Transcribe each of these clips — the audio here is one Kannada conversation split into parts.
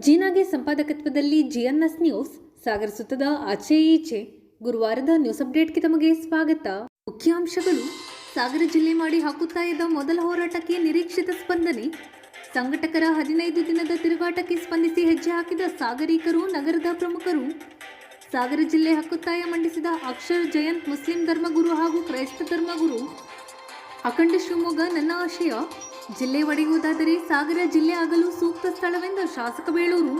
ಜೀನಾಗೆ ಸಂಪಾದಕತ್ವದಲ್ಲಿ ಜಿಎನ್ಎಸ್ ನ್ಯೂಸ್ ಸಾಗರ ಸುತ್ತದ ಆಚೆ ಈಚೆ ಗುರುವಾರದ ನ್ಯೂಸ್ ಅಪ್ಡೇಟ್ಗೆ ತಮಗೆ ಸ್ವಾಗತ. ಮುಖ್ಯಾಂಶಗಳು: ಸಾಗರ ಜಿಲ್ಲೆ ಮಾಡಿ ಹಕ್ಕುತ್ತಾಯದ ಮೊದಲ ಹೋರಾಟಕ್ಕೆ ನಿರೀಕ್ಷಿತ ಸ್ಪಂದನೆ. ಸಂಘಟಕರ 15 ದಿನದ ತಿರುಗಾಟಕ್ಕೆ ಸ್ಪಂದಿಸಿ ಹೆಜ್ಜೆ ಹಾಕಿದ ಸಾಗರಿಕರು, ನಗರದ ಪ್ರಮುಖರು. ಸಾಗರ ಜಿಲ್ಲೆ ಹಕ್ಕುತ್ತಾಯ ಮಂಡಿಸಿದ ಅಕ್ಷರ್ ಜಯಂತ್, ಮುಸ್ಲಿಂ ಧರ್ಮಗುರು ಹಾಗೂ ಕ್ರೈಸ್ತ ಧರ್ಮಗುರು. ಅಖಂಡ ಶಿವಮೊಗ್ಗ ನನ್ನ ಆಶಯ. ಜಿಲ್ಲೆ ಒಡೆಯುವುದಾದರೆ ಸಾಗರ ಜಿಲ್ಲೆ ಆಗಲು ಸೂಕ್ತ ಸ್ಥಳವೆಂದ ಶಾಸಕ ಬೇಳೂರು.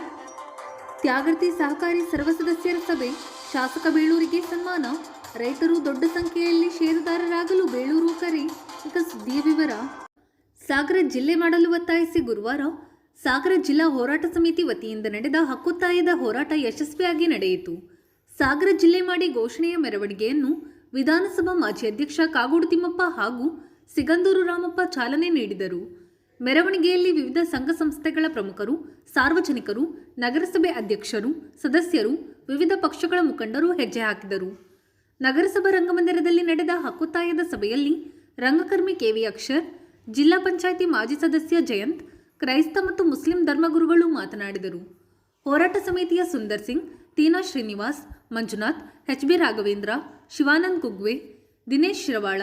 ತ್ಯಾಗರ್ತಿ ಸಹಕಾರಿ ಸರ್ವ ಸದಸ್ಯರ ಸಭೆ, ಶಾಸಕ ಬೇಳೂರಿಗೆ ಸನ್ಮಾನ. ರೈತರು ದೊಡ್ಡ ಸಂಖ್ಯೆಯಲ್ಲಿ ಷೇರುದಾರರಾಗಲು ಬೇಳೂರು ಕರೆ. ಈಗ ಸುದ್ದಿಯ ವಿವರ. ಸಾಗರ ಜಿಲ್ಲೆ ಮಾಡಲು ಒತ್ತಾಯಿಸಿ ಗುರುವಾರ ಸಾಗರ ಜಿಲ್ಲಾ ಹೋರಾಟ ಸಮಿತಿ ವತಿಯಿಂದ ನಡೆದ ಹಕ್ಕುತ್ತಾಯದ ಹೋರಾಟ ಯಶಸ್ವಿಯಾಗಿ ನಡೆಯಿತು. ಸಾಗರ ಜಿಲ್ಲೆ ಮಾಡಿ ಘೋಷಣೆಯ ಮೆರವಣಿಗೆಯನ್ನು ವಿಧಾನಸಭಾ ಮಾಜಿ ಅಧ್ಯಕ್ಷ ಕಾಗೋಡು ತಿಮ್ಮಪ್ಪ ಹಾಗೂ ಸಿಗಂದೂರು ರಾಮಪ್ಪ ಚಾಲನೆ ನೀಡಿದರು. ಮೆರವಣಿಗೆಯಲ್ಲಿ ವಿವಿಧ ಸಂಘ ಸಂಸ್ಥೆಗಳ ಪ್ರಮುಖರು, ಸಾರ್ವಜನಿಕರು, ನಗರಸಭೆ ಅಧ್ಯಕ್ಷರು, ಸದಸ್ಯರು, ವಿವಿಧ ಪಕ್ಷಗಳ ಮುಖಂಡರು ಹೆಜ್ಜೆ ಹಾಕಿದರು. ನಗರಸಭಾ ರಂಗಮಂದಿರದಲ್ಲಿ ನಡೆದ ಹಕ್ಕುತ್ತಾಯದ ಸಭೆಯಲ್ಲಿ ರಂಗಕರ್ಮಿ ಕೆವಿ ಅಕ್ಷರ್, ಜಿಲ್ಲಾ ಪಂಚಾಯಿತಿ ಮಾಜಿ ಸದಸ್ಯ ಜಯಂತ್, ಕ್ರೈಸ್ತ ಮತ್ತು ಮುಸ್ಲಿಂ ಧರ್ಮಗುರುಗಳು ಮಾತನಾಡಿದರು. ಹೋರಾಟ ಸಮಿತಿಯ ಸುಂದರ್ ಸಿಂಗ್, ತೀನಾ ಶ್ರೀನಿವಾಸ್, ಮಂಜುನಾಥ್, ಎಚ್.ಬಿ. ರಾಘವೇಂದ್ರ, ಶಿವಾನಂದ್ ಕುಗ್ವೆ, ದಿನೇಶ್ ಶಿರವಾಳ,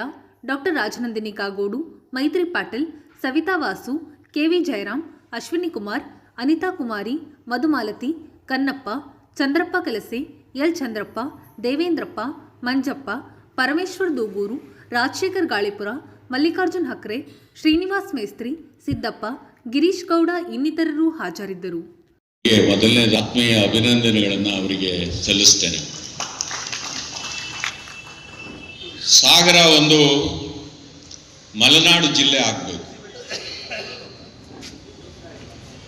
ಡಾಕ್ಟರ್ ರಾಜನಂದಿನಿ ಕಾಗೋಡು, ಮೈತ್ರಿ ಪಾಟೀಲ್, ಸವಿತಾ ವಾಸು, ಕೆವಿ ಜಯರಾಮ್, ಅಶ್ವಿನಿ ಕುಮಾರ್, ಅನಿತಾ ಕುಮಾರಿ, ಮಧುಮಾಲತಿ, ಕನ್ನಪ್ಪ, ಚಂದ್ರಪ್ಪ ಕಲಸೆ, ಎಲ್ ಚಂದ್ರಪ್ಪ, ದೇವೇಂದ್ರಪ್ಪ, ಮಂಜಪ್ಪ, ಪರಮೇಶ್ವರ್ ದೂಗೂರು, ರಾಜಶೇಖರ್ ಗಾಳಿಪುರ, ಮಲ್ಲಿಕಾರ್ಜುನ್ ಹಕ್ರೆ, ಶ್ರೀನಿವಾಸ್ ಮೇಸ್ತ್ರಿ, ಸಿದ್ದಪ್ಪ, ಗಿರೀಶ್ ಗೌಡ ಇನ್ನಿತರರು ಹಾಜರಿದ್ದರು. ಮೊದಲನೇ ಆತ್ಮೀಯ ಅಭಿನಂದನೆಗಳನ್ನು ಅವರಿಗೆ ಸಲ್ಲಿಸ್ತೇನೆ. ಸಾಗರ ಒಂದು ಮಲೆನಾಡು ಜಿಲ್ಲೆ ಆಗಬೇಕು.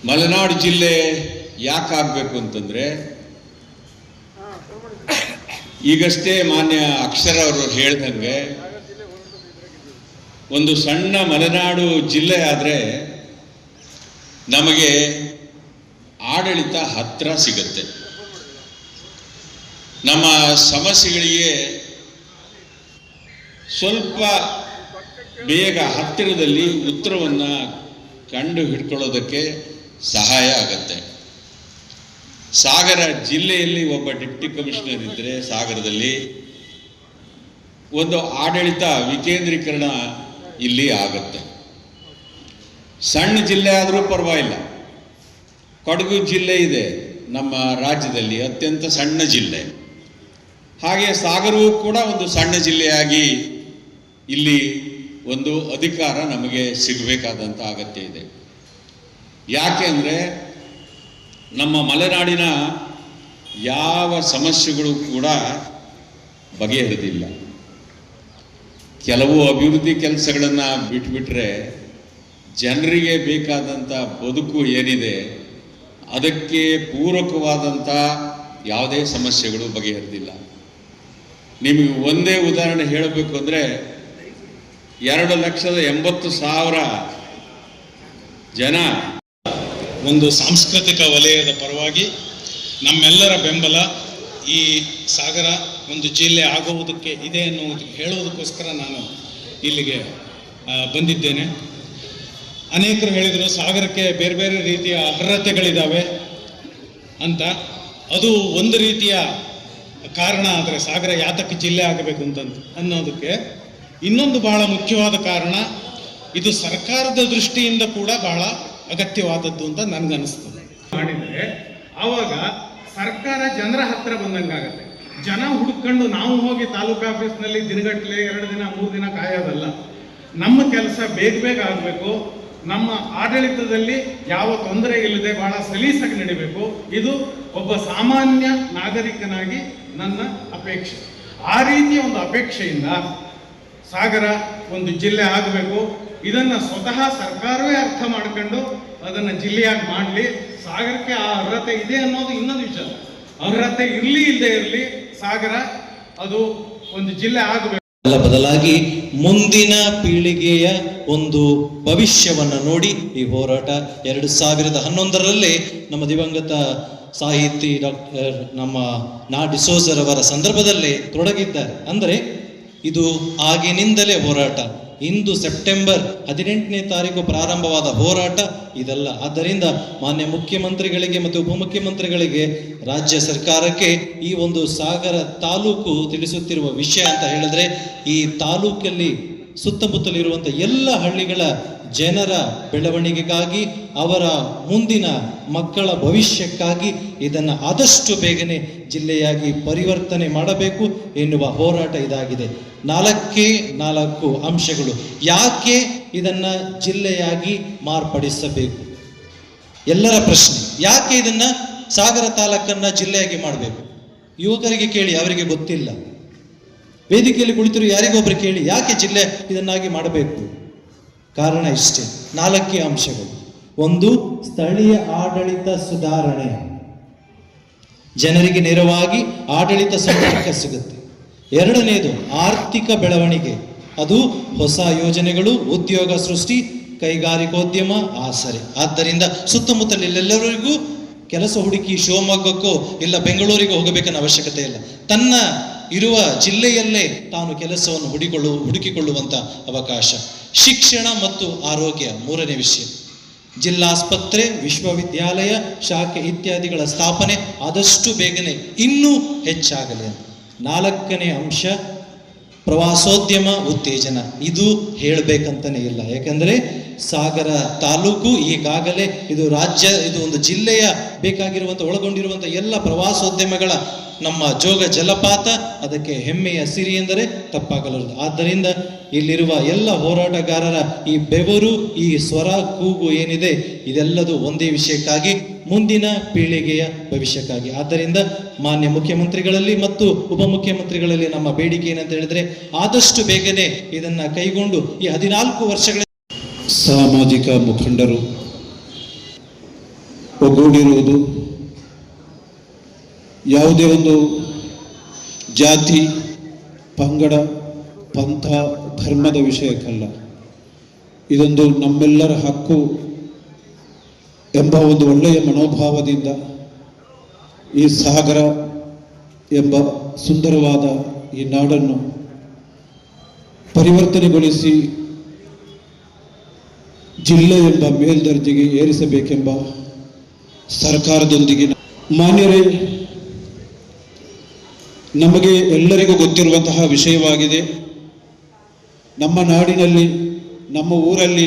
ಮಲೆನಾಡು ಜಿಲ್ಲೆ ಯಾಕೆ ಆಗಬೇಕು ಅಂತಂದ್ರೆ, ಈಗಷ್ಟೇ ಮಾನ್ಯ ಅಕ್ಷರ ಅವರು ಹೇಳ್ದಂಗೆ ಒಂದು ಸಣ್ಣ ಮಲೆನಾಡು ಜಿಲ್ಲೆ ಆದರೆ ನಮಗೆ ಆಡಳಿತ ಹತ್ತಿರ ಸಿಗುತ್ತೆ. ನಮ್ಮ ಸಮಸ್ಯೆಗಳಿಗೆ ಸ್ವಲ್ಪ ಬೇಗ ಹತ್ತಿರದಲ್ಲಿ ಉತ್ತರವನ್ನು ಕಂಡು ಹಿಡ್ಕೊಳ್ಳೋದಕ್ಕೆ ಸಹಾಯ ಆಗತ್ತೆ. ಸಾಗರ ಜಿಲ್ಲೆಯಲ್ಲಿ ಒಬ್ಬ ಡಿಪ್ಟಿ ಕಮಿಷನರ್ ಇದ್ದರೆ ಸಾಗರದಲ್ಲಿ ಒಂದು ಆಡಳಿತ ವಿಕೇಂದ್ರೀಕರಣ ಇಲ್ಲಿ ಆಗುತ್ತೆ. ಸಣ್ಣ ಜಿಲ್ಲೆ ಆದರೂ ಪರವಾಗಿಲ್ಲ. ಕೊಡಗು ಜಿಲ್ಲೆ ಇದೆ ನಮ್ಮ ರಾಜ್ಯದಲ್ಲಿ, ಅತ್ಯಂತ ಸಣ್ಣ ಜಿಲ್ಲೆ. ಹಾಗೆ ಸಾಗರವೂ ಕೂಡ ಒಂದು ಸಣ್ಣ ಜಿಲ್ಲೆಯಾಗಿ ಇಲ್ಲಿ ಒಂದು ಅಧಿಕಾರ ನಮಗೆ ಸಿಗಬೇಕಾದಂಥ ಅಗತ್ಯ ಇದೆ. ಯಾಕೆ ಅಂದರೆ ನಮ್ಮ ಮಲೆನಾಡಿನ ಯಾವ ಸಮಸ್ಯೆಗಳು ಕೂಡ ಬಗೆಹರಿದಿಲ್ಲ. ಕೆಲವು ಅಭಿವೃದ್ಧಿ ಕೆಲಸಗಳನ್ನು ಬಿಟ್ಬಿಟ್ರೆ ಜನರಿಗೆ ಬೇಕಾದಂಥ ಬದುಕು ಏನಿದೆ ಅದಕ್ಕೆ ಪೂರಕವಾದಂಥ ಯಾವುದೇ ಸಮಸ್ಯೆಗಳು ಬಗೆಹರಿದಿಲ್ಲ. ನಿಮಗೆ ಒಂದೇ ಉದಾಹರಣೆ ಹೇಳಬೇಕು ಅಂದರೆ, 2,80,000 ಜನ ಒಂದು ಸಾಂಸ್ಕೃತಿಕ ವಲಯದ ಪರವಾಗಿ ನಮ್ಮೆಲ್ಲರ ಬೆಂಬಲ ಈ ಸಾಗರ ಒಂದು ಜಿಲ್ಲೆ ಆಗುವುದಕ್ಕೆ ಇದೆ ಎನ್ನುವುದು ಹೇಳುವುದಕ್ಕೋಸ್ಕರ ನಾನು ಇಲ್ಲಿಗೆ ಬಂದಿದ್ದೇನೆ. ಅನೇಕರು ಹೇಳಿದರು ಸಾಗರಕ್ಕೆ ಬೇರೆ ಬೇರೆ ರೀತಿಯ ಅರ್ಹತೆಗಳಿದ್ದಾವೆ ಅಂತ. ಅದು ಒಂದು ರೀತಿಯ ಕಾರಣ. ಆದರೆ ಸಾಗರ ಯಾತಕ್ಕೆ ಜಿಲ್ಲೆ ಆಗಬೇಕು ಅನ್ನೋದಕ್ಕೆ ಇನ್ನೊಂದು ಬಹಳ ಮುಖ್ಯವಾದ ಕಾರಣ, ಇದು ಸರ್ಕಾರದ ದೃಷ್ಟಿಯಿಂದ ಕೂಡ ಬಹಳ ಅಗತ್ಯವಾದದ್ದು ಅಂತ ನನಗನ್ನಿಸ್ತದೆ. ಮಾಡಿದರೆ ಆವಾಗ ಸರ್ಕಾರ ಜನರ ಹತ್ರ ಬಂದಂಗಾಗತ್ತೆ. ಜನ ಹುಡುಕೊಂಡು ನಾವು ಹೋಗಿ ತಾಲೂಕು ಆಫೀಸ್ನಲ್ಲಿ ದಿನಗಟ್ಟಲೆ 2 ದಿನ 3 ದಿನ ಕಾಯೋದಲ್ಲ. ನಮ್ಮ ಕೆಲಸ ಬೇಗ ಬೇಗ ಆಗಬೇಕು. ನಮ್ಮ ಆಡಳಿತದಲ್ಲಿ ಯಾವ ತೊಂದರೆ ಇಲ್ಲದೆ ಬಹಳ ಸಲೀಸಾಗಿ ನಡಿಬೇಕು. ಇದು ಒಬ್ಬ ಸಾಮಾನ್ಯ ನಾಗರಿಕನಾಗಿ ನನ್ನ ಅಪೇಕ್ಷೆ. ಆ ರೀತಿಯ ಒಂದು ಅಪೇಕ್ಷೆಯಿಂದ ಸಾಗರ ಒಂದು ಜಿಲ್ಲೆ ಆಗಬೇಕು. ಇದನ್ನು ಸ್ವತಃ ಸರ್ಕಾರವೇ ಅರ್ಥ ಮಾಡ್ಕೊಂಡು ಅದನ್ನು ಜಿಲ್ಲೆಯಾಗಿ ಮಾಡಲಿ. ಸಾಗರಕ್ಕೆ ಆ ಅರ್ಹತೆ ಇದೆ ಅನ್ನೋದು ಇನ್ನೊಂದು ವಿಚಾರ. ಅರ್ಹತೆ ಇರಲಿ ಇಲ್ಲದೆ ಇರಲಿ, ಸಾಗರ ಅದು ಒಂದು ಜಿಲ್ಲೆ ಆಗಬೇಕು. ಬದಲಾಗಿ ಮುಂದಿನ ಪೀಳಿಗೆಯ ಒಂದು ಭವಿಷ್ಯವನ್ನು ನೋಡಿ ಈ ಹೋರಾಟ 2011ರಲ್ಲೇ ನಮ್ಮ ದಿವಂಗತ ಸಾಹಿತಿ ಡಾಕ್ಟರ್ ನಮ್ಮ ನಾ ಡಿಸೋಜರವರ ಸಂದರ್ಭದಲ್ಲೇ ತೊಡಗಿದ್ದಾರೆ. ಅಂದರೆ ಇದು ಆಗಿನಿಂದಲೇ ಹೋರಾಟ. ಇಂದು ಸೆಪ್ಟೆಂಬರ್ 18ನೇ ತಾರೀಕು ಪ್ರಾರಂಭವಾದ ಹೋರಾಟ ಇದಲ್ಲ. ಆದ್ದರಿಂದ ಮಾನ್ಯ ಮುಖ್ಯಮಂತ್ರಿಗಳಿಗೆ ಮತ್ತು ಉಪಮುಖ್ಯಮಂತ್ರಿಗಳಿಗೆ, ರಾಜ್ಯ ಸರ್ಕಾರಕ್ಕೆ ಈ ಒಂದು ಸಾಗರ ತಾಲೂಕು ತಿಳಿಸುತ್ತಿರುವ ವಿಷಯ ಅಂತ ಹೇಳಿದ್ರೆ, ಈ ತಾಲೂಕಲ್ಲಿ ಸುತ್ತಮುತ್ತಲಿರುವಂಥ ಎಲ್ಲ ಹಳ್ಳಿಗಳ ಜನರ ಬೆಳವಣಿಗೆಗಾಗಿ, ಅವರ ಮುಂದಿನ ಮಕ್ಕಳ ಭವಿಷ್ಯಕ್ಕಾಗಿ ಇದನ್ನು ಆದಷ್ಟು ಬೇಗನೆ ಜಿಲ್ಲೆಯಾಗಿ ಪರಿವರ್ತನೆ ಮಾಡಬೇಕು ಎನ್ನುವ ಹೋರಾಟ ಇದಾಗಿದೆ. 4 ಅಂಶಗಳು. ಯಾಕೆ ಇದನ್ನು ಜಿಲ್ಲೆಯಾಗಿ ಮಾರ್ಪಡಿಸಬೇಕು? ಎಲ್ಲರ ಪ್ರಶ್ನೆ. ಯಾಕೆ ಇದನ್ನು ಸಾಗರ ತಾಲೂಕನ್ನು ಜಿಲ್ಲೆಯಾಗಿ ಮಾಡಬೇಕು? ಯುವಕರಿಗೆ ಕೇಳಿ, ಅವರಿಗೆ ಗೊತ್ತಿಲ್ಲ. ವೇದಿಕೆಯಲ್ಲಿ ಕುಳಿತಿರು ಯಾರಿಗೊಬ್ಬರು ಕೇಳಿ, ಯಾಕೆ ಜಿಲ್ಲೆ ಇದನ್ನಾಗಿ ಮಾಡಬೇಕು? ಕಾರಣ ಇಷ್ಟೇ, 4 ಅಂಶಗಳು. 1, ಸ್ಥಳೀಯ ಆಡಳಿತ ಸುಧಾರಣೆ, ಜನರಿಗೆ ನೇರವಾಗಿ ಆಡಳಿತ ಸಂಪರ್ಕ ಸಿಗುತ್ತೆ. 2ನೇದು ಆರ್ಥಿಕ ಬೆಳವಣಿಗೆ, ಅದು ಹೊಸ ಯೋಜನೆಗಳು, ಉದ್ಯೋಗ ಸೃಷ್ಟಿ, ಕೈಗಾರಿಕೋದ್ಯಮ ಆಸರೆ. ಆದ್ದರಿಂದ ಸುತ್ತಮುತ್ತಲೆಲ್ಲರಿಗೂ ಕೆಲಸ ಹುಡುಕಿ ಶಿವಮೊಗ್ಗಕ್ಕೋ ಇಲ್ಲ ಬೆಂಗಳೂರಿಗೂ ಹೋಗಬೇಕನ್ನೋ ಅವಶ್ಯಕತೆ ಇಲ್ಲ. ತನ್ನ ಇರುವ ಜಿಲ್ಲೆಯಲ್ಲೇ ತಾನು ಕೆಲಸವನ್ನು ಹುಡುಕಿಕೊಳ್ಳುವಂಥ ಅವಕಾಶ. ಶಿಕ್ಷಣ ಮತ್ತು ಆರೋಗ್ಯ 3ನೇ ವಿಷಯ. ಜಿಲ್ಲಾಸ್ಪತ್ರೆ, ವಿಶ್ವವಿದ್ಯಾಲಯ, ಶಾಖೆ ಇತ್ಯಾದಿಗಳ ಸ್ಥಾಪನೆ ಆದಷ್ಟು ಬೇಗನೆ ಇನ್ನೂ ಹೆಚ್ಚಾಗಲಿ ಅಂತ. 4ನೇ ಅಂಶ ಪ್ರವಾಸೋದ್ಯಮ ಉತ್ತೇಜನ. ಇದು ಹೇಳಬೇಕಂತಲೇ ಇಲ್ಲ, ಯಾಕಂದರೆ ಸಾಗರ ತಾಲೂಕು ಈಗಾಗಲೇ ಇದು ಒಂದು ಜಿಲ್ಲೆಯ ಬೇಕಾಗಿರುವಂಥ ಒಳಗೊಂಡಿರುವಂಥ ಎಲ್ಲ ಪ್ರವಾಸೋದ್ಯಮಗಳ ನಮ್ಮ ಜೋಗ ಜಲಪಾತ ಅದಕ್ಕೆ ಹೆಮ್ಮೆಯ ಸಿರಿ ಎಂದರೆ ತಪ್ಪಾಗಲಾರದು. ಆದ್ದರಿಂದ ಇಲ್ಲಿರುವ ಎಲ್ಲ ಹೋರಾಟಗಾರರ ಈ ಬೆವರು, ಈ ಸ್ವರ, ಕೂಗು ಏನಿದೆ, ಇದೆಲ್ಲದು ಒಂದೇ ವಿಷಯಕ್ಕಾಗಿ, ಮುಂದಿನ ಪೀಳಿಗೆಯ ಭವಿಷ್ಯಕ್ಕಾಗಿ. ಆದ್ದರಿಂದ ಮಾನ್ಯ ಮುಖ್ಯಮಂತ್ರಿಗಳಲ್ಲಿ ಮತ್ತು ಉಪಮುಖ್ಯಮಂತ್ರಿಗಳಲ್ಲಿ ನಮ್ಮ ಬೇಡಿಕೆ ಏನಂತ ಹೇಳಿದ್ರೆ, ಆದಷ್ಟು ಬೇಗನೆ ಇದನ್ನು ಕೈಗೊಂಡು ಈ 14 ವರ್ಷಗಳ ಸಾಮಾಜಿಕ ಮುಖಂಡರು ಒಗ್ಗೂಡಿರುವುದು ಯಾವುದೇ ಒಂದು ಜಾತಿ, ಪಂಗಡ, ಪಂಥ, ಧರ್ಮದ ವಿಷಯಕ್ಕಲ್ಲ. ಇದೊಂದು ನಮ್ಮೆಲ್ಲರ ಹಕ್ಕು ಎಂಬ ಒಂದು ಒಳ್ಳೆಯ ಮನೋಭಾವದಿಂದ ಈ ಸಾಗರ ಎಂಬ ಸುಂದರವಾದ ಈ ನಾಡನ್ನು ಪರಿವರ್ತನೆಗೊಳಿಸಿ ಜಿಲ್ಲೆ ಎಂಬ ಮೇಲ್ದರ್ಜೆಗೆ ಏರಿಸಬೇಕೆಂಬ ಸರ್ಕಾರದೊಂದಿಗೆ, ಮಾನ್ಯರೇ, ನಮಗೆ ಎಲ್ಲರಿಗೂ ಗೊತ್ತಿರುವಂತಹ ವಿಷಯವಾಗಿದೆ. ನಮ್ಮ ನಾಡಿನಲ್ಲಿ, ನಮ್ಮ ಊರಲ್ಲಿ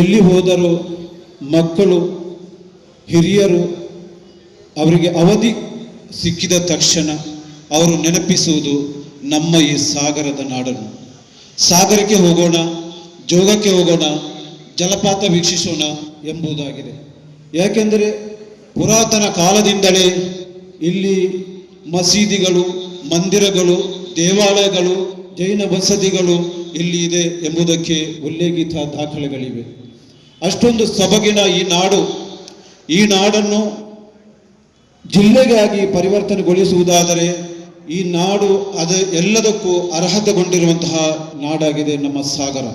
ಎಲ್ಲಿ ಹೋದರೂ ಮಕ್ಕಳು, ಹಿರಿಯರು ಅವರಿಗೆ ಅವಧಿ ಸಿಕ್ಕಿದ ತಕ್ಷಣ ಅವರು ನೆನಪಿಸುವುದು ನಮ್ಮ ಈ ಸಾಗರದ ನಾಡನ್ನು. ಸಾಗರಕ್ಕೆ ಹೋಗೋಣ, ಜೋಗಕ್ಕೆ ಹೋಗೋಣ, ಜಲಪಾತ ವೀಕ್ಷಿಸೋಣ ಎಂಬುದಾಗಿದೆ. ಯಾಕೆಂದರೆ ಪುರಾತನ ಕಾಲದಿಂದಲೇ ಇಲ್ಲಿ ಮಸೀದಿಗಳು, ಮಂದಿರಗಳು, ದೇವಾಲಯಗಳು, ಜೈನ ಬಸದಿಗಳು ಇಲ್ಲಿ ಇದೆ ಎಂಬುದಕ್ಕೆ ಉಲ್ಲೇಖಿತ ದಾಖಲೆಗಳಿವೆ. ಅಷ್ಟೊಂದು ಸೊಬಗಿನ ಈ ನಾಡನ್ನು ಜಿಲ್ಲೆಗಾಗಿ ಪರಿವರ್ತನೆಗೊಳಿಸುವುದಾದರೆ ಈ ನಾಡು ಅದು ಎಲ್ಲದಕ್ಕೂ ಅರ್ಹತೆಗೊಂಡಿರುವಂತಹ ನಾಡಾಗಿದೆ ನಮ್ಮ ಸಾಗರ.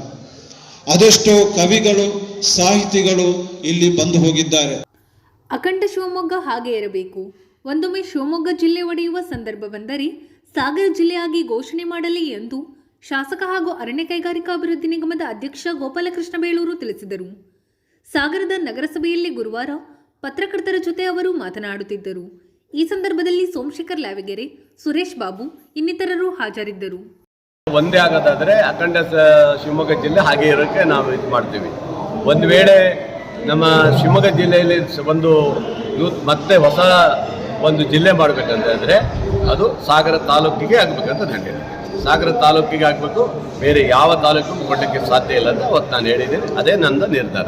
ಅದೆಷ್ಟೋ ಕವಿಗಳು, ಸಾಹಿತಿಗಳು ಇಲ್ಲಿ ಬಂದು ಹೋಗಿದ್ದಾರೆ. ಅಖಂಡ ಶಿವಮೊಗ್ಗ ಹಾಗೆ ಇರಬೇಕು. ಒಂದೊಮ್ಮೆ ಶಿವಮೊಗ್ಗ ಜಿಲ್ಲೆ ಒಡೆಯುವ ಸಂದರ್ಭ ಬಂದರೆ ಸಾಗರ ಜಿಲ್ಲೆಯಾಗಿ ಘೋಷಣೆ ಮಾಡಲಿ ಎಂದು ಶಾಸಕ ಹಾಗೂ ಅರಣ್ಯ ಕೈಗಾರಿಕಾ ಅಭಿವೃದ್ಧಿ ನಿಗಮದ ಅಧ್ಯಕ್ಷ ಗೋಪಾಲಕೃಷ್ಣ ಬೇಳೂರು ತಿಳಿಸಿದರು. ಸಾಗರದ ನಗರಸಭೆಯಲ್ಲಿ ಗುರುವಾರ ಪತ್ರಕರ್ತರ ಜೊತೆ ಅವರು ಮಾತನಾಡುತ್ತಿದ್ದರು. ಈ ಸಂದರ್ಭದಲ್ಲಿ ಸೋಮಶೇಖರ್ ಲಾವಿಗೆರೆ, ಸುರೇಶ್ ಬಾಬು ಇನ್ನಿತರರು ಹಾಜರಿದ್ದರು. ಒಂದೇ ಆಗೋದಾದರೆ ಅಖಂಡ ಶಿವಮೊಗ್ಗ ಜಿಲ್ಲೆ ಹಾಗೆ ಇರೋಕ್ಕೆ ನಾವು ಇದು ಮಾಡ್ತೀವಿ. ಒಂದು ವೇಳೆ ನಮ್ಮ ಶಿವಮೊಗ್ಗ ಜಿಲ್ಲೆಯಲ್ಲಿ ಮತ್ತೆ ಹೊಸ ಒಂದು ಜಿಲ್ಲೆ ಮಾಡಬೇಕಂತಂದರೆ ಅದು ಸಾಗರ ತಾಲೂಕಿಗೆ ಆಗಬೇಕಂತ ನನಗೆ. ಸಾಗರ ತಾಲೂಕಿಗೆ ಆಗಬೇಕು, ಬೇರೆ ಯಾವ ತಾಲೂಕಿಗೂ ಕೊಡಲಿಕ್ಕೆ ಸಾಧ್ಯ ಇಲ್ಲ ಅಂತ ಅವತ್ತು ನಾನು ಹೇಳಿದ್ದೀನಿ. ಅದೇ ನನ್ನ ನಿರ್ಧಾರ.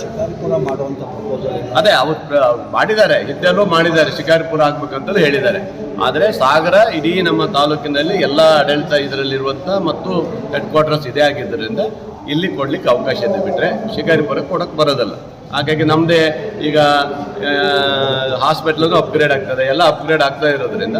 ಶಿಕಾರಿಪುರ ಮಾಡುವಂಥ ಪ್ರಪೋಸಲ್ ಅದೇ ಅವ್ರು ಮಾಡಿದ್ದಾರೆ, ಇದ್ದೆಲ್ಲೂ ಮಾಡಿದ್ದಾರೆ, ಶಿಕಾರಿಪುರ ಆಗ್ಬೇಕಂತಲೂ ಹೇಳಿದ್ದಾರೆ. ಆದರೆ ಸಾಗರ ಇಡೀ ನಮ್ಮ ತಾಲೂಕಿನಲ್ಲಿ ಎಲ್ಲ ಆಡಳಿತ ಇದರಲ್ಲಿರುವಂಥ ಮತ್ತು ಹೆಡ್ ಕ್ವಾರ್ಟರ್ಸ್ ಇದೇ ಆಗಿದ್ದರಿಂದ ಇಲ್ಲಿ ಕೊಡಲಿಕ್ಕೆ ಅವಕಾಶ ಇದೆ. ಬಿಟ್ಟರೆ ಶಿಕಾರಿಪುರಕ್ಕೆ ಕೊಡೋಕ್ಕೆ ಬರೋದಲ್ಲ. ಹಾಗಾಗಿ ನಮ್ಮದೇ ಈಗ ಹಾಸ್ಪಿಟ್ಲೂ ಅಪ್ಗ್ರೇಡ್ ಆಗ್ತದೆ, ಎಲ್ಲ ಅಪ್ಗ್ರೇಡ್ ಆಗ್ತಾ ಇರೋದ್ರಿಂದ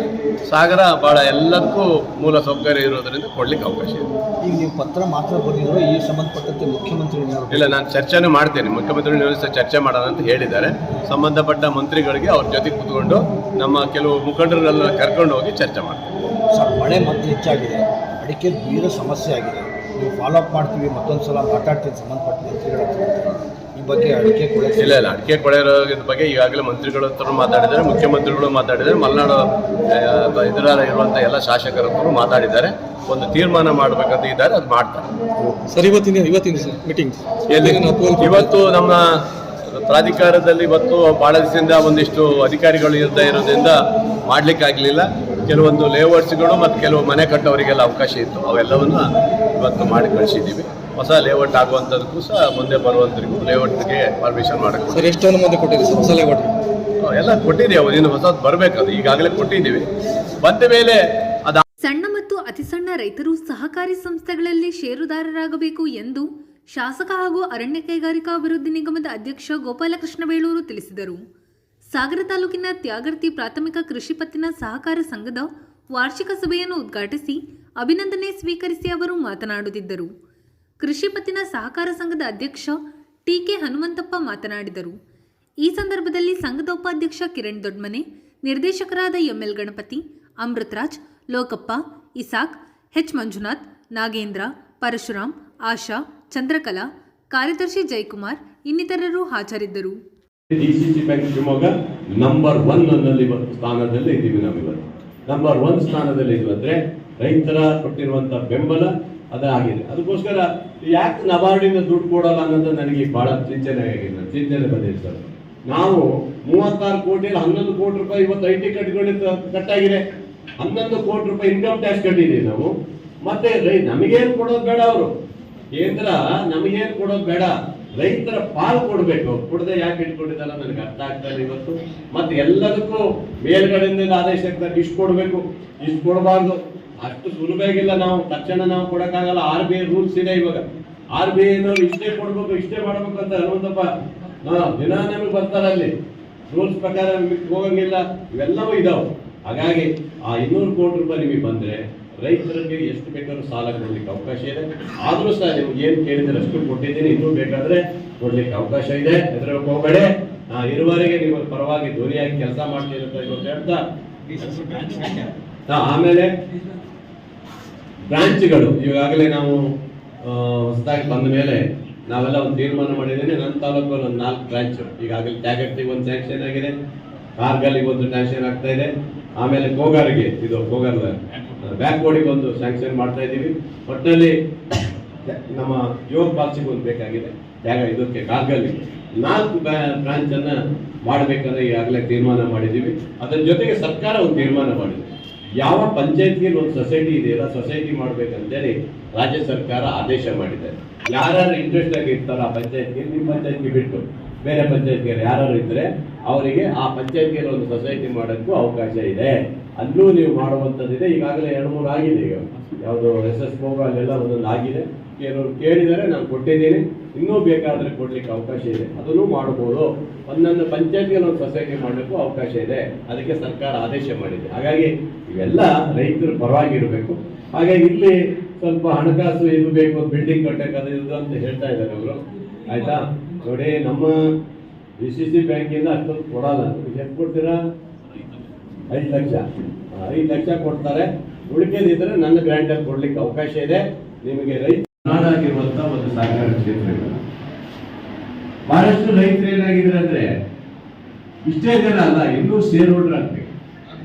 ಸಾಗರ ಭಾಳ ಎಲ್ಲದಕ್ಕೂ ಮೂಲ ಸೌಕರ್ಯ ಇರೋದರಿಂದ ಕೊಡ್ಲಿಕ್ಕೆ ಅವಕಾಶ ಇದೆ. ಈಗ ನೀವು ಪತ್ರ ಮಾತ್ರ ಬರೆದಿದ್ರು, ಈ ಸಂಬಂಧಪಟ್ಟಂತೆ ಮುಖ್ಯಮಂತ್ರಿ ಇಲ್ಲ, ನಾನು ಚರ್ಚೆನೂ ಮಾಡ್ತೇನೆ. ಮುಖ್ಯಮಂತ್ರಿಗಳು ಚರ್ಚೆ ಮಾಡೋಣ ಅಂತ ಹೇಳಿದ್ದಾರೆ. ಸಂಬಂಧಪಟ್ಟ ಮಂತ್ರಿಗಳಿಗೆ ಅವ್ರ ಜೊತೆ ಕೂತ್ಕೊಂಡು ನಮ್ಮ ಕೆಲವು ಮುಖಂಡರನ್ನೆಲ್ಲ ಕರ್ಕೊಂಡು ಹೋಗಿ ಚರ್ಚೆ ಮಾಡ್ತೇವೆ. ಸರ್, ಮಳೆ ಮತ್ತೆ ಹೆಚ್ಚಾಗಿದೆ, ಅಡಿಕೆ ಬೀರ ಸಮಸ್ಯೆ ಆಗಿದೆ. ನೀವು ಫಾಲೋ ಅಪ್ ಮಾಡ್ತೀವಿ, ಮತ್ತೊಂದು ಸಲ ಮಾತಾಡ್ತೀವಿ ಸಂಬಂಧಪಟ್ಟ ಮಂತ್ರಿಗಳ ಹತ್ರ. ಈ ಬಗ್ಗೆ ಅಡಿಕೆ ಕೊಳೆ ಇಲ್ಲ ಅಡಿಕೆ ಕೊಳೆ ಇರೋದ್ರ ಬಗ್ಗೆ ಈಗಾಗಲೇ ಮಂತ್ರಿಗಳ ಹತ್ರ ಮಾತಾಡಿದ್ದಾರೆ, ಮುಖ್ಯಮಂತ್ರಿಗಳು ಮಾತಾಡಿದ್ದಾರೆ, ಮಲೆನಾಡು ಇದರ ಇರುವಂಥ ಎಲ್ಲ ಶಾಸಕರ ಹತ್ರ ಮಾತಾಡಿದ್ದಾರೆ. ಒಂದು ತೀರ್ಮಾನ ಮಾಡಬೇಕಂತ ಇದ್ದಾರೆ, ಅದು ಮಾಡ್ತಾರೆ. ಸರ್ ಇವತ್ತಿನ ಮೀಟಿಂಗ್ ಇವತ್ತು ನಮ್ಮ ಪ್ರಾಧಿಕಾರದಲ್ಲಿ ಇವತ್ತು ಭಾಳ ದಿವಸದಿಂದ ಒಂದಿಷ್ಟು ಅಧಿಕಾರಿಗಳು ಇರ್ತಾ ಇರೋದ್ರಿಂದ ಮಾಡಲಿಕ್ಕಾಗಲಿಲ್ಲ. ಕೆಲವೊಂದು ಲೇಔಟ್ಸ್ಗಳು ಮತ್ತು ಕೆಲವು ಮನೆ ಕಟ್ಟೋರಿಗೆಲ್ಲ ಅವಕಾಶ ಇತ್ತು, ಅವೆಲ್ಲವನ್ನು ಇವತ್ತು ಮಾಡಿ ಕಳಿಸಿದ್ದೀವಿ. ಹೊಸ ಲೇಔಟ್ ಆಗುವಂಥದ್ದಕ್ಕೂ ಸಹ ಮುಂದೆ ಬರುವಂಥರಿಗೂ ಲೇಔಟ್ಗೆ ಪರ್ಮಿಷನ್ ಮಾಡೋಕ್ಕೆ ಸರ್ ಎಷ್ಟು ಅನುಮತಿ ಕೊಟ್ಟಿದೆ ಸರ್ ಹೊಸ ಲೇಔಟ್? ಎಲ್ಲ ಕೊಟ್ಟಿದ್ದೀವಿ, ಇನ್ನು ಹೊಸದು ಬರಬೇಕದು ಈಗಾಗಲೇ ಕೊಟ್ಟಿದ್ದೀವಿ. ಬಂದ ಮೇಲೆ ಅದು ಸಣ್ಣ ಮತ್ತು ಅತಿಸಣ್ಣ ರೈತರು ಸಹಕಾರಿ ಸಂಸ್ಥೆಗಳಲ್ಲಿ ಷೇರುದಾರರಾಗಬೇಕು ಎಂದು ಶಾಸಕ ಹಾಗೂ ಅರಣ್ಯ ಕೈಗಾರಿಕಾ ಅಭಿವೃದ್ಧಿ ನಿಗಮದ ಅಧ್ಯಕ್ಷ ಗೋಪಾಲಕೃಷ್ಣ ಬೇಳೂರು ತಿಳಿಸಿದರು. ಸಾಗರ ತಾಲೂಕಿನ ತ್ಯಾಗರ್ತಿ ಪ್ರಾಥಮಿಕ ಕೃಷಿ ಪತ್ತಿನ ಸಹಕಾರ ಸಂಘದ ವಾರ್ಷಿಕ ಸಭೆಯನ್ನು ಉದ್ಘಾಟಿಸಿ ಅಭಿನಂದನೆ ಸ್ವೀಕರಿಸಿ ಅವರು ಮಾತನಾಡುತ್ತಿದ್ದರು. ಕೃಷಿ ಪತ್ತಿನ ಸಹಕಾರ ಸಂಘದ ಅಧ್ಯಕ್ಷ ಟಿ.ಕೆ. ಹನುಮಂತಪ್ಪ ಮಾತನಾಡಿದರು. ಈ ಸಂದರ್ಭದಲ್ಲಿ ಸಂಘದ ಉಪಾಧ್ಯಕ್ಷ ಕಿರಣ್ ದೊಡ್ಮನೆ, ನಿರ್ದೇಶಕರಾದ ಎಂಎಲ್ ಗಣಪತಿ, ಅಮೃತರಾಜ್, ಲೋಕಪ್ಪ, ಇಸಾಕ್, ಎಚ್ ಮಂಜುನಾಥ್, ನಾಗೇಂದ್ರ, ಪರಶುರಾಮ್, ಆಶಾ, ಚಂದ್ರಕಲಾ, ಕಾರ್ಯದರ್ಶಿ ಜಯಕುಮಾರ್ ಇನ್ನಿತರರು ಹಾಜರಿದ್ದರು. ಡಿಸಿಸಿ ಬ್ಯಾಂಕ್ ಶಿವಮೊಗ್ಗ ನಂಬರ್ 1 ಸ್ಥಾನದಲ್ಲಿ ಇದ್ದೀವಿ. ನಾವಿವತ್ತು ನಂಬರ್ 1 ಸ್ಥಾನದಲ್ಲಿ ಇದ್ವಿ ಅಂದರೆ ರೈತರ ಕೊಟ್ಟಿರುವಂಥ ಬೆಂಬಲ ಅದಾಗಿದೆ. ಅದಕ್ಕೋಸ್ಕರ ಯಾಕೆ ನಬಾರ್ಡಿಂದ ದುಡ್ಡು ಕೊಡೋಲ್ಲ ಅನ್ನೋದು ನನಗೆ ಭಾಳ ಚಿಂತನೆ ಬಂದಿದೆ ಸರ್. ನಾವು 36 ಕೋಟಿಯಲ್ಲಿ 11 ಕೋಟಿ ರೂಪಾಯಿ ಇವತ್ತು IT ಕಟ್ಟಾಗಿದೆ. 11 ಕೋಟಿ ರೂಪಾಯಿ ಇನ್ಕಮ್ ಟ್ಯಾಕ್ಸ್ ಕಟ್ಟಿದ್ದೀವಿ ನಾವು. ಮತ್ತೆ ನಮಗೇನು ಕೊಡೋದು ಬೇಡ, ಅವರು ಕೇಂದ್ರ ನಮಗೇನು ಕೊಡೋದು ಬೇಡ, ರೈತರ ಪಾಲು ಕೊಡಬೇಕು. ಕೊಡದೆ ಯಾಕೆ ಇಟ್ಕೊಂಡಿದ್ದಲ್ಲ ನನಗೆ ಅರ್ಥ ಆಗ್ತದೆ ಇವತ್ತು. ಮತ್ತೆ ಎಲ್ಲದಕ್ಕೂ ಮೇಲ್ಗಡೆಯಿಂದ ಆದೇಶ ಆಗ್ತದೆ, ಇಷ್ಟು ಕೊಡಬೇಕು, ಇಷ್ಟು ಕೊಡಬಾರ್ದು. ಅಷ್ಟು ಸುಲಭ ಆಗಿಲ್ಲ, ನಾವು ತಕ್ಷಣ ನಾವು ಕೊಡಕ್ಕಾಗಲ್ಲ. RBI ರೂಲ್ಸ್ ಇದೆ. ಇವಾಗ RBI ಇಷ್ಟೇ ಕೊಡ್ಬೇಕು, ಇಷ್ಟೇ ಮಾಡ್ಬೇಕು ಅಂತ ಅನ್ನುವಂಥಪ್ಪ ದಿನ ನಮಗೆ ಬರ್ತಾರೆ. ಅಲ್ಲಿ ರೂಲ್ಸ್ ಪ್ರಕಾರ ಹೋಗಂಗಿಲ್ಲ, ಇವೆಲ್ಲವೂ ಇದಾವೆ. ಹಾಗಾಗಿ ಆ 200 ಕೋಟಿ ರೂಪಾಯಿ ನಿಮಗೆ ಬಂದರೆ ರೈತರಿಗೆ ಎಷ್ಟು ಬೇಕಾದ್ರೂ ಸಾಲ ಕೊಡ್ಲಿಕ್ಕೆ ಅವಕಾಶ ಇದೆ. ಆದರೂ ಸಹ ನಿಮ್ಗೆ ಏನು ಕೇಳಿದ್ರೆ ಅಷ್ಟು ಕೊಟ್ಟಿದ್ದೀನಿ, ಇನ್ನೂ ಬೇಕಾದ್ರೆ ಕೊಡ್ಲಿಕ್ಕೆ ಅವಕಾಶ ಇದೆ. ಹೆದರಕ್ಕೆ ಹೋಗಬೇಡಿ. ಇರುವವರೆಗೆ ನಿಮ್ಮ ಪರವಾಗಿ ಧ್ವನಿಯಾಗಿ ಕೆಲಸ ಮಾಡ್ತೀರಿ ಅಂತ ಇವತ್ತು ಹೇಳ್ತಾ, ಆಮೇಲೆ ಬ್ರಾಂಚ್ಗಳು ಈಗಾಗಲೇ ನಾವು ಹೊಸದಾಗಿ ಬಂದ ಮೇಲೆ ನಾವೆಲ್ಲ ಒಂದು ತೀರ್ಮಾನ ಮಾಡಿದ್ದೇನೆ. ನನ್ನ ತಾಲೂಕಲ್ಲಿ ಒಂದು 4 ಬ್ರಾಂಚ್ ಈಗಾಗಲೇ ಟ್ಯಾಗರ್ಟಿಗೆ ಒಂದು ಸ್ಯಾಂಕ್ಷನ್ ಆಗಿದೆ, ಕಾರ್ಗಲ್ಲಿಗೆ ಒಂದು ಸ್ಯಾಂಕ್ಷನ್ ಆಗ್ತಾ ಇದೆ, ಆಮೇಲೆ ಕೋಗಾರಿಗೆ ಇದು ಕೋಗಾರದ ಬ್ಯಾಕ್ಬೋರ್ಡಿಗೆ ಒಂದು ಸ್ಯಾಂಕ್ಷನ್ ಮಾಡ್ತಾ ಇದ್ದೀವಿ. ಒಟ್ಟಿನಲ್ಲಿ ನಮ್ಮ ಯೋಗ ಪಾಲ್ಸಿಗೆ ಒಂದು ಬೇಕಾಗಿದೆ ಜಾಗ, ಇದಕ್ಕೆ ಕಾರ್ಗಲ್ಲಿ 4 ಬ್ರಾಂಚನ್ನು ಮಾಡಬೇಕಂದ್ರೆ ಈಗಾಗಲೇ ತೀರ್ಮಾನ ಮಾಡಿದ್ದೀವಿ. ಅದರ ಜೊತೆಗೆ ಸರ್ಕಾರ ಒಂದು ತೀರ್ಮಾನ ಮಾಡಿದೆ, ಯಾವ ಪಂಚಾಯತ್ಗೆ ಒಂದು ಸೊಸೈಟಿ ಇದೆಯಲ್ಲ ಸೊಸೈಟಿ ಮಾಡಬೇಕಂತೇಳಿ ರಾಜ್ಯ ಸರ್ಕಾರ ಆದೇಶ ಮಾಡಿದೆ. ಯಾರು ಇಂಟ್ರೆಸ್ಟ್ ಆಗಿ ಇರ್ತಾರೋ ಆ ಪಂಚಾಯತ್ಗೆ, ನಿಮ್ಮ ಪಂಚಾಯತ್ಗೆ ಬಿಟ್ಟು ಬೇರೆ ಪಂಚಾಯತ್ಗೆ ಯಾರು ಇದ್ದರೆ ಅವರಿಗೆ ಆ ಪಂಚಾಯತ್ಗೆ ಒಂದು ಸೊಸೈಟಿ ಮಾಡೋಕ್ಕೂ ಅವಕಾಶ ಇದೆ. ಅಲ್ಲೂ ನೀವು ಮಾಡುವಂಥದ್ದಿದೆ. ಈಗಾಗಲೇ 2-3 ಆಗಿದೆ. ಈಗ ಯಾವುದು SS ಹೋಗೋ ಅಲ್ಲೆಲ್ಲ ಒಂದೊಂದು ಆಗಿದೆ. ಕೆಲವರು ಕೇಳಿದರೆ ನಾನು ಕೊಟ್ಟಿದ್ದೀನಿ, ಇನ್ನೂ ಬೇಕಾದರೆ ಕೊಡ್ಲಿಕ್ಕೆ ಅವಕಾಶ ಇದೆ, ಅದನ್ನು ಮಾಡ್ಬೋದು. ಒಂದೊಂದು ಪಂಚಾಯತ್ಗೆ ಒಂದು ಸೊಸೈಟಿ ಮಾಡಲಿಕ್ಕೂ ಅವಕಾಶ ಇದೆ. ಅದಕ್ಕೆ ಸರ್ಕಾರ ಆದೇಶ ಮಾಡಿದೆ. ಹಾಗಾಗಿ ಇವೆಲ್ಲ ರೈತರ ಪರವಾಗಿ ಇರಬೇಕು. ಹಾಗಾಗಿ ಇಲ್ಲಿ ಸ್ವಲ್ಪ ಹಣಕಾಸು ಇದು ಬೇಕು, ಬಿಲ್ಡಿಂಗ್ ಕಟ್ಟಕ್ಕೆ ಇದು ಅಂತ ಹೇಳ್ತಾ ಇದ್ದಾರೆ ಅವರು. ಆಯ್ತಾ ನೋಡಿ, ನಮ್ಮ DCC ಬ್ಯಾಂಕಿಂದ ಅಷ್ಟೊಂದು ಕೊಡಲ್ಲ. ಎಷ್ಟು ಕೊಡ್ತೀರಾ? 5 ಲಕ್ಷ. 5 ಲಕ್ಷ ಕೊಡ್ತಾರೆ. ಉಳಿಕೆದಿದ್ರೆ ನನ್ನ ಗ್ರಾಂಟಲ್ಲಿ ಕೊಡ್ಲಿಕ್ಕೆ ಅವಕಾಶ ಇದೆ. ನಿಮಗೆ ರೈತ ನಾಡಾಗಿರುವಂತ ಒಂದು ಸಹಕಾರ ಕ್ಷೇತ್ರಗಳು ಬಹಳಷ್ಟು ರೈತರು ಏನಾಗಿದ್ರೆ ಅಂದ್ರೆ ಇಷ್ಟೇ ಜನ ಅಲ್ಲ, ಇನ್ನೂ ಶೇರ್ ಹೋಲ್ಡರ್ ಆಗ್ಬೇಕು.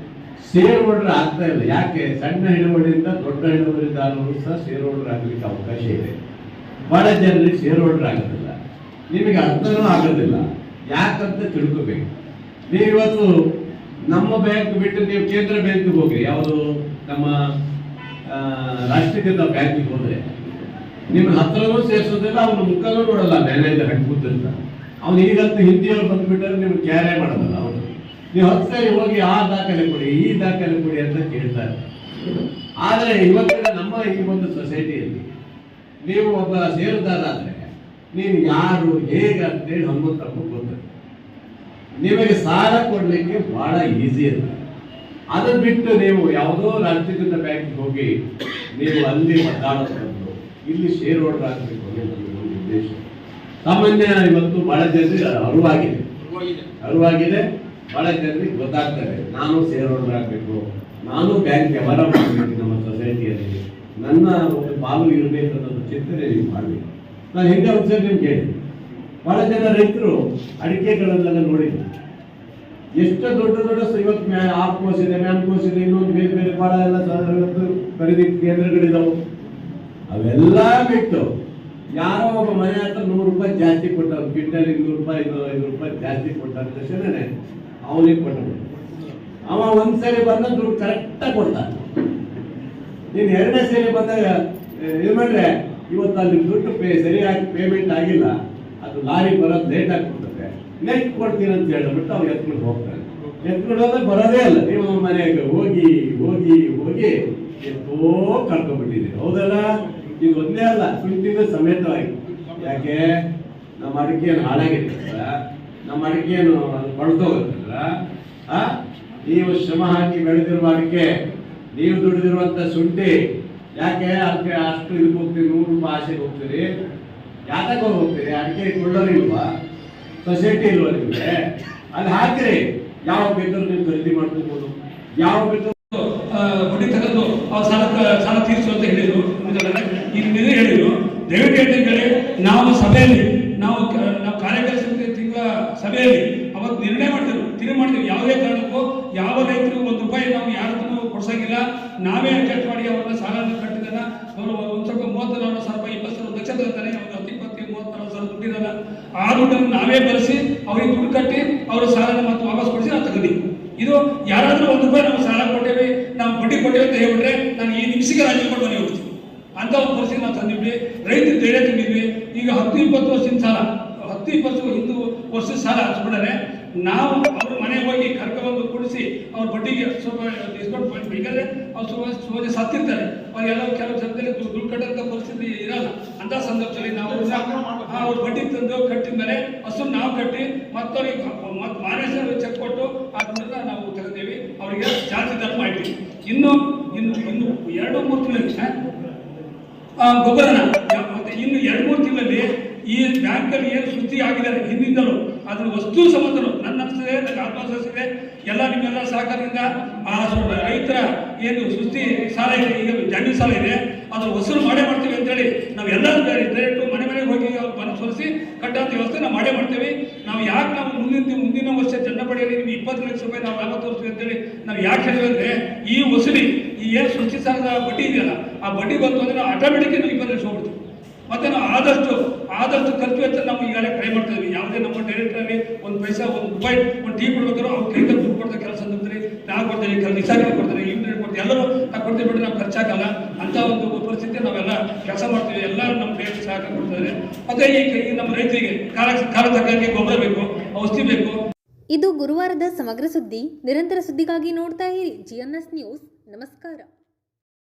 ಶೇರ್ ಹೋಲ್ಡರ್ ಆಗ್ತಾ ಇಲ್ಲ. ಯಾಕೆ? ಸಣ್ಣ ಹಿಡುವಳಿಯಿಂದ ದೊಡ್ಡ ಹಿಡುವಳಿದಾರರು ಸಹ ಶೇರ್ ಹೋಲ್ಡರ್ ಆಗ್ಲಿಕ್ಕೆ ಅವಕಾಶ ಇದೆ. ಬಹಳ ಜನರಿಗೆ ಶೇರ್ ಹೋಲ್ಡರ್ ಆಗೋದಿಲ್ಲ, ನಿಮಗೆ ಅರ್ಥನೂ ಆಗೋದಿಲ್ಲ. ಯಾಕಂತ ತಿಳ್ಕೋಬೇಕು. ನೀವು ಇವತ್ತು ನಮ್ಮ ಬ್ಯಾಂಕ್ ಬಿಟ್ಟು ನೀವು ಕೇಂದ್ರ ಬ್ಯಾಂಕ್ಗೆ ಹೋಗಿ, ಯಾವುದು ನಮ್ಮ ರಾಷ್ಟ್ರೀಕೃತ ಬ್ಯಾಂಕಿಗೆ ಹೋದ್ರೆ ನಿಮ್ಮ ಹತ್ರನೂ ಸೇರಿಸೋದಿಲ್ಲ, ಅವನ ಮುಖನೂ ನೋಡಲ್ಲ. ಮ್ಯಾನೇಜರ್ ಹಂಗೆ ಕೂತಿರ್ತಾನೆ. ಅವ್ನು ಈಗಂತೂ ಹಿಂದಿಯವ್ರು ಬಂದ್ಬಿಟ್ಟರೆ ನಿಮ್ಗೆ ಕ್ಯಾರೇ ಮಾಡೋದಲ್ಲ. ಅವನು ನೀವು 10 ಸರಿ ಹೋಗಿ ಆ ದಾಖಲೆ ಕೊಡಿ, ಈ ದಾಖಲೆ ಕೊಡಿ ಅಂತ ಕೇಳ್ತಾರೆ. ಆದರೆ ಇವತ್ತಿನ ನಮ್ಮ ಈ ಒಂದು ಸೊಸೈಟಿಯಲ್ಲಿ ನೀವು ಒಬ್ಬ ಷೇರುದಾರ ಆದರೆ ನೀವು ಯಾರು ಹೇಗೆ ಅಂತೇಳಿ ಹನುಮಂತಪ್ಪ ಗೊತ್ತದೆ. ನಿಮಗೆ ಸಾಲ ಕೊಡಲಿಕ್ಕೆ ಬಹಳ ಈಸಿ ಇರುತ್ತೆ. ಅದನ್ನು ಬಿಟ್ಟು ನೀವು ಯಾವುದೋ ರಾಷ್ಟ್ರೀಕೃತ ಬ್ಯಾಂಕಿಗೆ ಹೋಗಿ ನೀವು ಅಲ್ಲಿ ಮಾತಾಡೋದು, ಇಲ್ಲಿ ಶೇರ್ ಹೋಲ್ಡರ್ ಆಗಬೇಕು ಅನ್ನೋದು ಒಂದು ಉದ್ದೇಶ. ಸಾಮಾನ್ಯ ಇವತ್ತು ಬಹಳ ಜನರಿಗೆ ಅರಿವಾಗಿದೆ. ಬಹಳ ಜನರಿಗೆ ಗೊತ್ತಾಗ್ತದೆ, ನಾನು ಶೇರ್ ಹೋಲ್ಡರ್ ಆಗಬೇಕು, ನಾನು ಬ್ಯಾಂಕ್ ವ್ಯವಹಾರ ಮಾಡಬೇಕು ನಮ್ಮ ಸೊಸೈಟಿಯಲ್ಲಿ, ನನ್ನ ಒಂದು ಪಾಲು ಇರಬೇಕು ಅನ್ನೋದು ಚಿಂತನೆ ನೀವು ಮಾಡಬೇಕು. ನಾನು ಹಿಂದೆ ಒಂದ್ಸರಿ ನಿಮ್ಗೆ ಹೇಳಿ, ಬಹಳ ಜನ ರೈತರು ಅಡಿಕೆಗಳನ್ನೆಲ್ಲ ನೋಡಿದ್ರು, ಎಷ್ಟು ದೊಡ್ಡ ದೊಡ್ಡ ಇವತ್ತು ಆಪ್ ಕೋರ್ಸ್ ಇದೆ, ಮ್ಯಾಮ್ ಕೋರ್ಸ್ ಇದೆ, ಇನ್ನೊಂದು ಬೇರೆ ಬೇರೆ ಬಹಳ ಎಲ್ಲ ಖರೀದಿ ಕೇಂದ್ರಗಳಿದಾವೆ. ಅವೆಲ್ಲ ಬಿಟ್ಟು ಯಾರೋ ಒಬ್ಬ ಮನೆ ಹತ್ರ 100 ರೂಪಾಯಿ ಜಾಸ್ತಿ ಕೊಟ್ಟವ್ರು, ಕ್ವಿಂಟಲ್ 200 ರೂಪಾಯಿ 500 ರೂಪಾಯಿ ಜಾಸ್ತಿ ಕೊಟ್ಟಾರ ತಕ್ಷಣನೇ ಅವನಿಗೆ ಕೊಟ್ಟರು. ಅವ ಒಂದ್ಸರಿ ಬಂದ ದುಡ್ಡು ಕರೆಕ್ಟಾಗಿ ಕೊಡ್ತಾನೆ. ನೀನು ಎರಡನೇ ಸರಿ ಬಂದಾಗ ಇದು ಮಾಡ್ರೆ ಇವತ್ತು ಅಲ್ಲಿ ದುಡ್ಡು ಸರಿಯಾಗಿ ಪೇಮೆಂಟ್ ಆಗಿಲ್ಲ, ಅದು ಲಾರಿ ಬರೋದು ಲೇಟ್ ಆಗಿಬಿಡ್ತದೆ, ನೆಕ್ಸ್ಟ್ ಕೊಡ್ತೀನಿ ಅಂತ ಹೇಳ್ಬಿಟ್ಟು ಅವ್ರು ಎತ್ಕೊಂಡು ಹೋಗ್ತಾನೆ. ಎತ್ಕೊಂಡು ಹೋದ್ರೆ ಬರೋದೇ ಇಲ್ಲ. ನೀವು ಮನೆಗೆ ಹೋಗಿ ಹೋಗಿ ಹೋಗಿ ಎಷ್ಟೋ ಕಳ್ಕೊಂಡ್ಬಿಟ್ಟಿದ್ದೀರಿ, ಹೌದಲ್ಲ? ಇದು ಒಂದೇ ಅಲ್ಲ, ಸುಂಟಿನ ಸಮೇತವಾಗಿ. ಯಾಕೆ ನಮ್ಮ ಅಡಿಕೆಯನ್ನು ಹಾಳಾಗಿರ್ತಲ್ಲ, ನಮ್ಮ ಅಡಿಕೆಯನ್ನು ಬಳದೋಗುತ್ತಲ್ಲ. ನೀವು ಶ್ರಮ ಹಾಕಿ ಬೆಳೆದಿರುವ ಅಡಿಕೆ, ನೀವು ದುಡಿದಿರುವಂತ ಶುಂಠಿ, ಯಾಕೆ ಅದಕ್ಕೆ ಅಷ್ಟು ಇದಕ್ಕೆ ಹೋಗ್ತೀರಿ, 100 ರೂಪಾಯಿ ಆಸೆಗೆ ಹೋಗ್ತೀರಿ? ಯಾತಕ್ಕೆ ಹೋಗ್ತೀರಿ? ಅಡಿಕೆ ಕೊಳ್ಳೋರು ಇಲ್ವಾ? ಸೊಸೈಟಿ ಇಲ್ವಾ ನಿಮಗೆ? ಅಲ್ಲಿ ಹಾಕಿರಿ, ಯಾವ ಬೇಕಾದ್ರೂ ನೀವು ಖರೀದಿ ಮಾಡ್ಕೋಬಹುದು. ಯಾವ ಬೇಕಾದ್ರೂ ಬಡ್ಡಿ ತಗೊಂಡು ಅವ್ರು ಸಾಲ ತೀರಿಸು ಅಂತ ಹೇಳಿದ್ರು. ಇಲ್ಲಿ ಹೇಳಿದ್ರು, ದಯವಿಟ್ಟು ಹೇಳ್ತಿದ್ದೇವೆ, ನಾವು ಸಭೆಯಲ್ಲಿ ನಾವು ಕಾರ್ಯಕಾರಿ ಸಮಿತಿ ತಿಂಗಳ ಸಭೆಯಲ್ಲಿ ಅವತ್ತು ನಿರ್ಣಯ ಮಾಡ್ತೀವಿ, ಯಾವುದೇ ಕಾರಣಕ್ಕೂ ಯಾವ ರೈತರು 1 ರೂಪಾಯಿ ನಾವು ಯಾರನ್ನು ಕೊಡ್ಸಂಗಿಲ್ಲ. ನಾವೇ ಅಡ್ಜಸ್ಟ್ ಮಾಡಿ ಅವ್ರನ್ನ ಸಾಲವನ್ನು ಕಟ್ಟಿದಾನ. ಅವರು ಒಂದು ಸ್ವಲ್ಪ 30,000 ರೂಪಾಯಿ 20,000 ಲಕ್ಷ ತಗೋತಾನೆ, ಅವ್ರು 20,000-30,000 ದುಡ್ಡಿರಲ್ಲ. ಆ ದುಡ್ಡನ್ನು ನಾವೇ ಬಳಸಿ ಅವ್ರಿಗೆ ದುಡ್ಡು ಕಟ್ಟಿ ಅವ್ರ ಸಾಲನ ಮತ್ತೆ ವಾಪಸ್ ಕೊಡಿಸಿ ನಾವು ತಗೊಂಡಿವಿ. ಇದು ಯಾರಾದ್ರೂ 1 ರೂಪಾಯಿ ನಾವು ಸಾಲ ಕೊಟ್ಟೇವಿ, ನಾವು ಬಡ್ಡಿ ಕೊಟ್ಟೇವೆ ಅಂತ ಹೇಳ್ಬಿಟ್ರೆ ನಾನು ಈ ನಿಮಿಷಕ್ಕೆ ರಾಜೀನಾಮೆ ಮಾಡಿ ಹೋಗ್ತೀವಿ ಅಂತ ಒಂದು ಪರಿಸ್ಥಿತಿ ನಾವು ತಂದಿದ್ವಿ. ರೈತರು ಧೈರ್ಯ ತುಂಬಿದ್ವಿ. ಈಗ 10-20 ವರ್ಷದ ಸಾಲ, 10-20 ವರ್ಷದ ಸಾಲ ಹಚ್ಬಿಟ್ರೆ ನಾವು ಅವ್ರ ಮನೆಗೆ ಹೋಗಿ ಕರ್ಕೊಂಡು ಕೊಡಿಸಿ ಅವ್ರ ಬಡ್ಡಿಗೆ ಸ್ವಲ್ಪ ಡಿಸ್ಕೌಂಟ್ ಬೇಕಾದ್ರೆ ಅವ್ರು ಸ್ವಲ್ಪ ಸತ್ತಿರ್ತಾರೆ, ಅವ್ರಿಗೆಲ್ಲ ಕೆಲವು ಜನದಲ್ಲಿ ದುಡ್ಡು ಕಟ್ಟಂತ ಪರಿಸ್ಥಿತಿ ಇರಲ್ಲ. ಅಂತ ಸಂದರ್ಭದಲ್ಲಿ ನಾವು ಅವ್ರ ಬಡ್ಡಿ ತಂದು ಕಟ್ಟಿದ ಮೇಲೆ ಹಸು ನಾವು ಕಟ್ಟಿ ಮತ್ತವ್ರಿಗೆ ಮಾನೇಶ್ವರ ಚೆಕ್ ಕೊಟ್ಟು ಆ ದುಡ್ಡನ್ನ ನಾವು ತಗೊಂಡೇವಿ, ಅವರಿಗೆ ಜಾಸ್ತಿ ದರ ಮಾಡಿದ್ವಿ. ಇನ್ನು 2-3 ತಿಂಗಳಲ್ಲಿ ಗೊಬ್ಬರನ ಮತ್ತೆ ಇನ್ನು 2-3 ತಿಂಗಳಲ್ಲಿ ಈ ಬ್ಯಾಂಕಲ್ಲಿ ಏನು ಸೃಷ್ಟಿ ಆಗಿದ್ದಾರೆ ಹಿಂದಿಂದಲೂ ಅದ್ರ ವಸ್ತು ಸಂಬಂಧರು ನನ್ನ ಅನಿಸ್ತದೆ, ನನಗೆ ಆತ್ಮವಿಶ್ವಾಸ ಇದೆ, ಎಲ್ಲ ನಿಮ್ಮೆಲ್ಲ ಸಹಕಾರದಿಂದ ಆ ರೈತರ ಏನು ಸೃಷ್ಟಿ ಸಾಲ ಇದೆ, ಈಗ ಜಮೀನು ಸಾಲ ಇದೆ, ಅದ್ರ ವಸೂಲು ಮಾಡ್ತೀವಿ ಅಂತೇಳಿ ನಾವೆಲ್ಲ ಡೈರೆಕ್ಟ್ ಮನೆಗೆ ಹೋಗಿ ಅವ್ರು ಮನೆ ಸೋಲಿಸಿ ಕಟ್ಟಂತ ವ್ಯವಸ್ಥೆ ನಾವು ಮಾಡ್ತೇವೆ. ನಾವು ಯಾಕೆ ನಾವು ಮುಂದಿನ ವರ್ಷ ಜನ ಪಡೆಯಲ್ಲಿ ನಿಮ್ಗೆ 20 ಲಕ್ಷ ರೂಪಾಯಿ ನಾವು ಯಾವತ್ತು ತೋರಿಸ್ತೀವಿ ಅಂತೇಳಿ ನಾವು ಯಾಕೆ ಹೇಳಿದ್ವಿ ಅಂದರೆ, ಈ ವಸೂಲಿ ಈ ಏನು ಸೃಷ್ಟಿ ಸಾಲದ ಬಡ್ಡಿ ಇದೆಯಲ್ಲ, ಆ ಬಡ್ಡಿ ಬಂತು ಅಂದರೆ ನಾವು ಆಟೋಮೆಟಿಕ್ 20 ಲಕ್ಷ ಹೋಗ್ಬಿಡ್ತೀವಿ. ಮತ್ತೆ ನಾವು ಆದಷ್ಟು ಖರ್ಚು ವೆಚ್ಚ ನಾವು ಈಗಾಗಲೇ ಟ್ರೈ ಮಾಡ್ತಾ ಇದ್ವಿ. ಯಾವುದೇ ನಮ್ಮ ಡೈರೆಕ್ಟರಲ್ಲಿ 1 ಪೈಸಾ 1 ರೂಪಾಯಿ 1 ಟೀ ಕೊಡ್ಬೇಕಾದ್ರೂ ಅವ್ರು ಕೈಗೆ ದುಡ್ಡು ಕೊಡ್ತಾರೆ, ಕೆಲಸ ಅಂತಾರೆ, ನಾವು ಕೊಡ್ತೇವೆ, ಕೆಲವು ನಿಸಾಗಿ ಕೊಡ್ತಾರೆ, ಇಂಟರ್ನೆಟ್ ಕೊಡ್ತೀವಿ, ಎಲ್ಲರೂ ನಾವು ಕೊಡ್ತೀವಿ ಬಿಟ್ಟು ನಾವು ಖರ್ಚಾಗಲ್ಲ ಅಂತ ಒಂದು ಪರಿಸ್ಥಿತಿ ನಾವೆಲ್ಲ ಕೆಲಸ ಮಾಡ್ತೀವಿ. ಎಲ್ಲ ನಮ್ಮ ರೈತರು ಸಹಕಾರ ಕೊಡ್ತಾರೆ. ಮತ್ತೆ ಈಗ ನಮ್ಮ ರೈತರಿಗೆ ಕಾಲ ತಕ್ಕಂಗೆ ಗೊಬ್ಬರ ಬೇಕು, ಔಷಧಿ ಬೇಕು. ಇದು ಗುರುವಾರದ ಸಮಗ್ರ ಸುದ್ದಿ. ನಿರಂತರ ಸುದ್ದಿಗಾಗಿ ನೋಡ್ತಾ ಇರಿ GNS ನ್ಯೂಸ್. ನಮಸ್ಕಾರ.